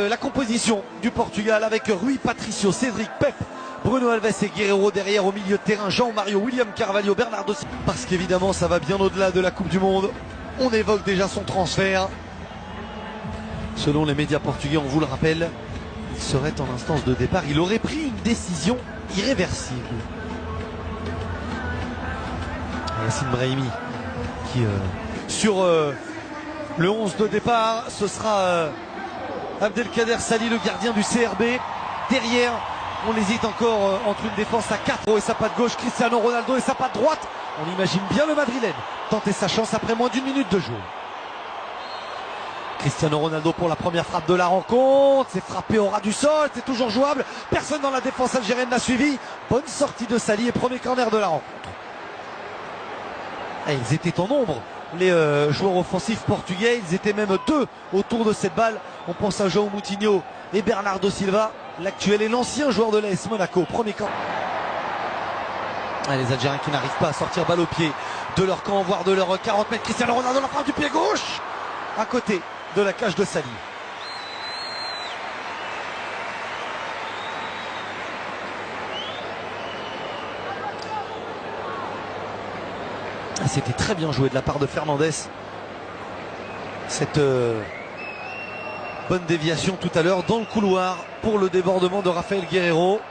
la composition du Portugal avec Rui Patricio, Cédric, Pep, Bruno Alves et Guerreiro derrière au milieu de terrain, Jean-Mario, William Carvalho, Bernardo Silva. Parce qu'évidemment ça va bien au-delà de la Coupe du Monde. On évoque déjà son transfert. Selon les médias portugais, on vous le rappelle, il serait en instance de départ. Il aurait pris une décision irréversible. Yassine Brahimi qui sur le 11 de départ, ce sera Abdelkader Sali, le gardien du CRB. Derrière, on hésite encore entre une défense à 4 et sa patte gauche, Cristiano Ronaldo et sa patte droite. On imagine bien le madrilène tenter sa chance après moins d'une minute de jeu. Cristiano Ronaldo pour la première frappe de la rencontre. C'est frappé au ras du sol, c'est toujours jouable. Personne dans la défense algérienne n'a suivi. Bonne sortie de Sali et premier corner de la rencontre. Et ils étaient en nombre, les joueurs offensifs portugais. Ils étaient même deux autour de cette balle. On pense à João Moutinho et Bernardo Silva, l'actuel et l'ancien joueur de l'AS Monaco. Premier camp. Les Algériens qui n'arrivent pas à sortir balle au pied de leur camp, voire de leur 40 mètres. Cristiano Ronaldo, la frappe du pied gauche à côté de la cage de Sali. C'était très bien joué de la part de Fernandez. Cette bonne déviation tout à l'heure dans le couloir pour le débordement de Raphaël Guerreiro.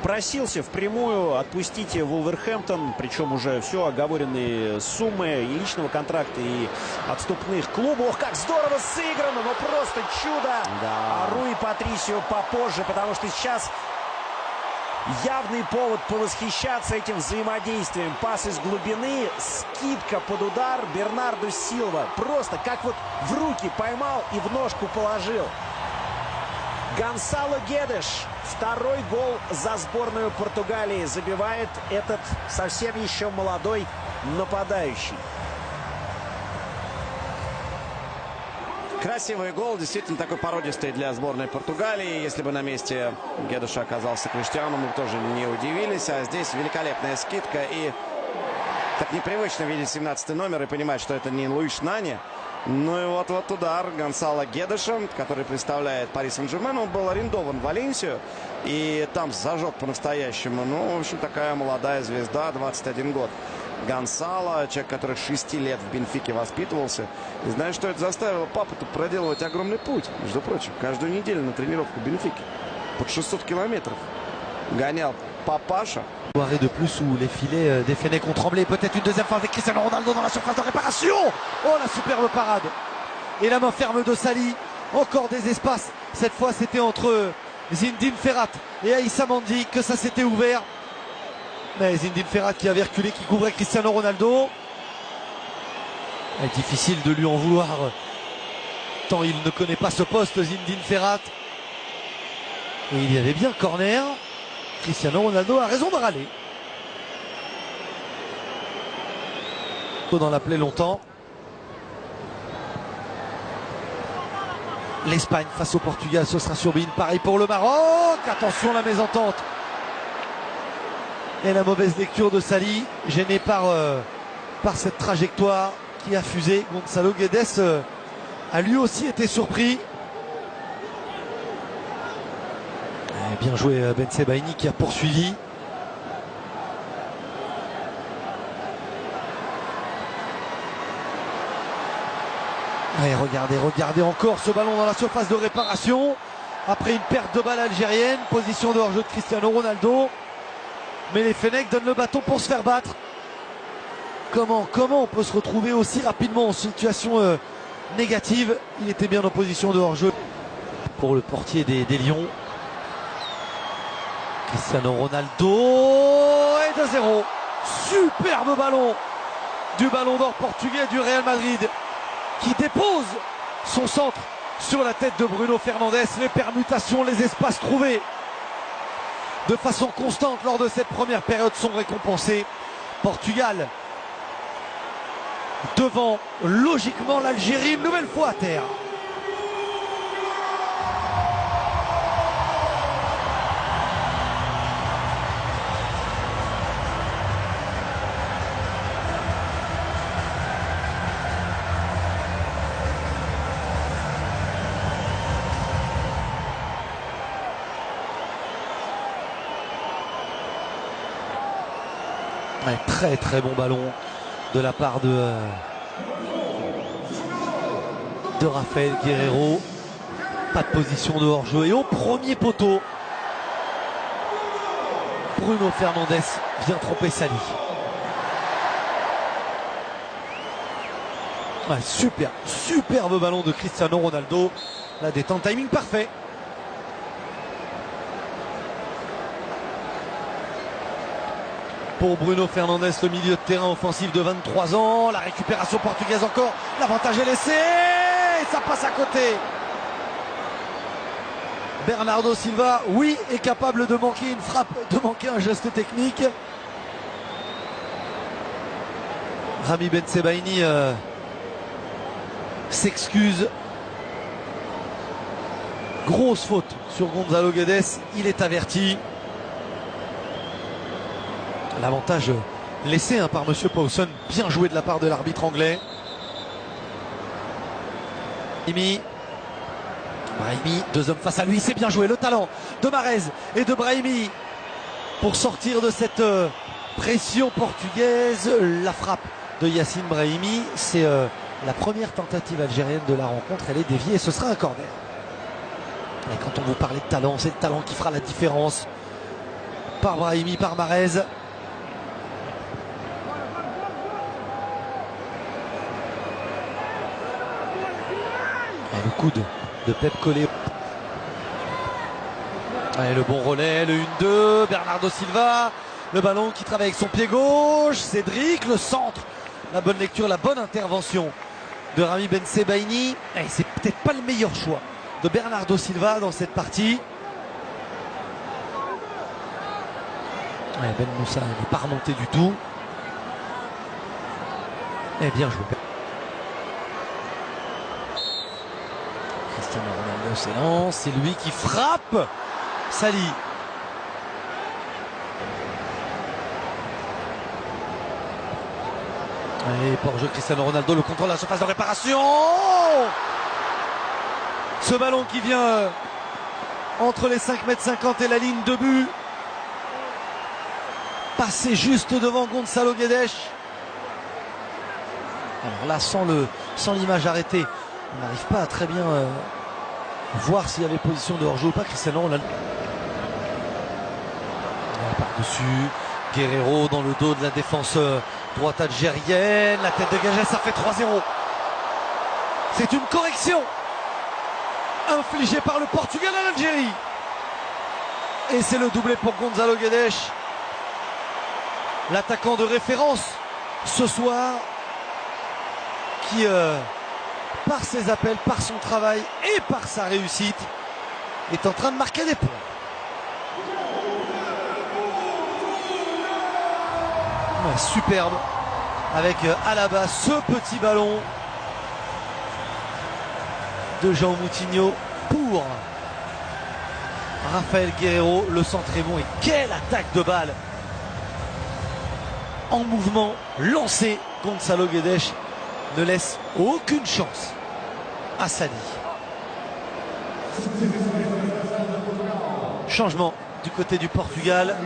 Просился впрямую, отпустите Вулверхэмптон, причем уже все оговоренные суммы и личного контракта, и отступных клубов. Ох, как здорово сыграно, ну просто чудо. Да. А Руи Патрисио попозже, потому что сейчас явный повод повосхищаться этим взаимодействием. Пас из глубины, скидка под удар, Бернардо Силва. Просто как вот в руки поймал и в ножку положил. Гонсало Гедеш. Второй гол за сборную Португалии забивает этот совсем еще молодой нападающий. Красивый гол, действительно такой породистый для сборной Португалии. Если бы на месте Гедеша оказался Криштиану, мы бы тоже не удивились. А здесь великолепная скидка. И так непривычно видеть 17-й номер и понимать, что это не Луиш Нани. Ну и вот удар Гонсало Гедеша, который представляет Пари Сен-Жермен. Он был арендован в Валенсию и там зажег по-настоящему. Ну, в общем, такая молодая звезда, 21 год. Гонсало, человек, который 6 лет в Бенфике воспитывался. И знаешь, что это заставило папу-то проделывать огромный путь? Между прочим, каждую неделю на тренировку в Бенфике. Под 600 километров гонял папаша. Arrêt de plus où les filets des Fennecs ont tremblé. Peut-être une deuxième fois avec Cristiano Ronaldo dans la surface de réparation. Oh, la superbe parade. Et la main ferme de Sali. Encore des espaces. Cette fois, c'était entre Zinedine Ferrat et Aïssa Mandi que ça s'était ouvert. Mais Zinedine Ferrat qui avait reculé, qui couvrait Cristiano Ronaldo. Difficile de lui en vouloir tant il ne connaît pas ce poste, Zinedine Ferrat. Et il y avait bien corner. Cristiano Ronaldo a raison de râler. Dans la plaie longtemps. L'Espagne face au Portugal, ce sera sur Bein. Pareil pour le Maroc. Attention la mésentente. Et la mauvaise lecture de Sali, gêné par cette trajectoire qui a fusé. Gonçalo Guedes a lui aussi été surpris. Bien joué Ben Sebaini qui a poursuivi. Allez, regardez encore ce ballon dans la surface de réparation. Après une perte de balle algérienne, position de hors-jeu de Cristiano Ronaldo. Mais les Fennecs donnent le bâton pour se faire battre. Comment on peut se retrouver aussi rapidement en situation négative? Il était bien en position de hors-jeu pour le portier des Lions. Cristiano Ronaldo et 2-0. Superbe ballon du ballon d'or portugais du Real Madrid qui dépose son centre sur la tête de Bruno Fernandes. Les permutations, les espaces trouvés de façon constante lors de cette première période sont récompensés. Portugal devant logiquement l'Algérie une nouvelle fois à terre. Ouais, très très bon ballon de la part de Rafael Guerreiro. Pas de position de hors-jeu. Et au premier poteau, Bruno Fernandes vient tromper Sali. Ouais, superbe ballon de Cristiano Ronaldo. La détente, timing parfait. Pour Bruno Fernandes, le milieu de terrain offensif de 23 ans. La récupération portugaise encore. L'avantage est laissé. Et ça passe à côté. Bernardo Silva, oui, est capable de manquer une frappe, de manquer un geste technique. Rami Bensebaini s'excuse. Grosse faute sur Gonzalo Guedes. Il est averti. L'avantage laissé par Monsieur Pawson. Bien joué de la part de l'arbitre anglais. Brahimi, deux hommes face à lui, c'est bien joué. Le talent de Mahrez et de Brahimi pour sortir de cette pression portugaise. La frappe de Yacine Brahimi, c'est la première tentative algérienne de la rencontre. Elle est déviée et ce sera un corner. Et quand on vous parlait de talent, c'est le talent qui fera la différence. Par Brahimi, par Mahrez. Et le coude de Pep Collé. Allez, le bon relais, le 1-2, Bernardo Silva, le ballon qui travaille avec son pied gauche, Cédric, le centre, la bonne lecture, la bonne intervention de Rami Bensebaini. C'est peut-être pas le meilleur choix de Bernardo Silva dans cette partie. Ben Moussa n'est pas remonté du tout. Et bien joué. Cristiano Ronaldo s'élance, c'est lui qui frappe. Sali. Allez, pour jeu Cristiano Ronaldo, le contrôle de la surface de réparation. Ce ballon qui vient entre les 5,50 m et la ligne de but. Passé juste devant Gonzalo Guedes. Alors là, sans l'image arrêtée, on n'arrive pas à très bien voir s'il y avait position de hors-jeu ou pas. Cristiano Ronaldo. Par-dessus, Guerreiro dans le dos de la défense droite algérienne. La tête dégagée, ça fait 3-0. C'est une correction infligée par le Portugal à l'Algérie. Et c'est le doublé pour Gonzalo Guedes. L'attaquant de référence ce soir qui, par ses appels, par son travail et par sa réussite, est en train de marquer des points. Ouais, superbe avec Alaba, ce petit ballon de Jean Moutinho pour Rafael Guerreiro. Le centre est bon et quelle attaque de balle en mouvement lancé. Gonzalo Guedes ne laisse aucune chance à Sali. Changement du côté du Portugal.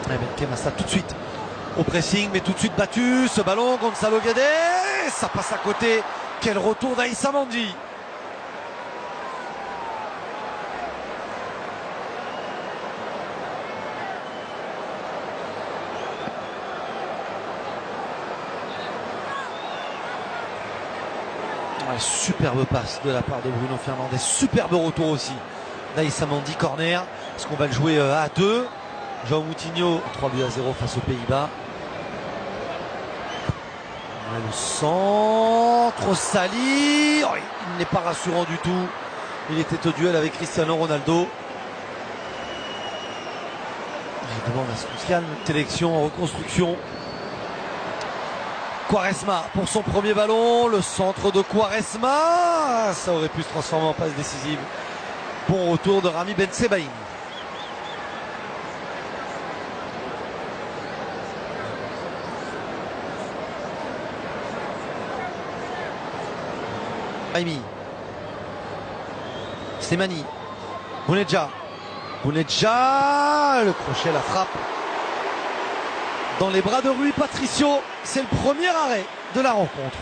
Benkhemassa tout de suite au pressing, mais tout de suite battu. Ce ballon, Gonzalo Guedes, ça passe à côté. Quel retour d'Aïssa Mandi. Ouais, superbe passe de la part de Bruno Fernandes. Superbe retour aussi d'Aïssa Mandi, corner. Est-ce qu'on va le jouer à 2? Jean Moutinho, 3-0 face aux Pays-Bas. Le centre, Sali. Oh, il n'est pas rassurant du tout. Il était au duel avec Cristiano Ronaldo. Il demande à ce qu'on se calme. Sélection en reconstruction. Quaresma pour son premier ballon. Le centre de Quaresma. Ça aurait pu se transformer en passe décisive. Bon retour de Rami Bensebaini. Brahimi, Slimani, Bounedjah, Bounedjah, le crochet, la frappe. Dans les bras de Rui Patricio, c'est le premier arrêt de la rencontre.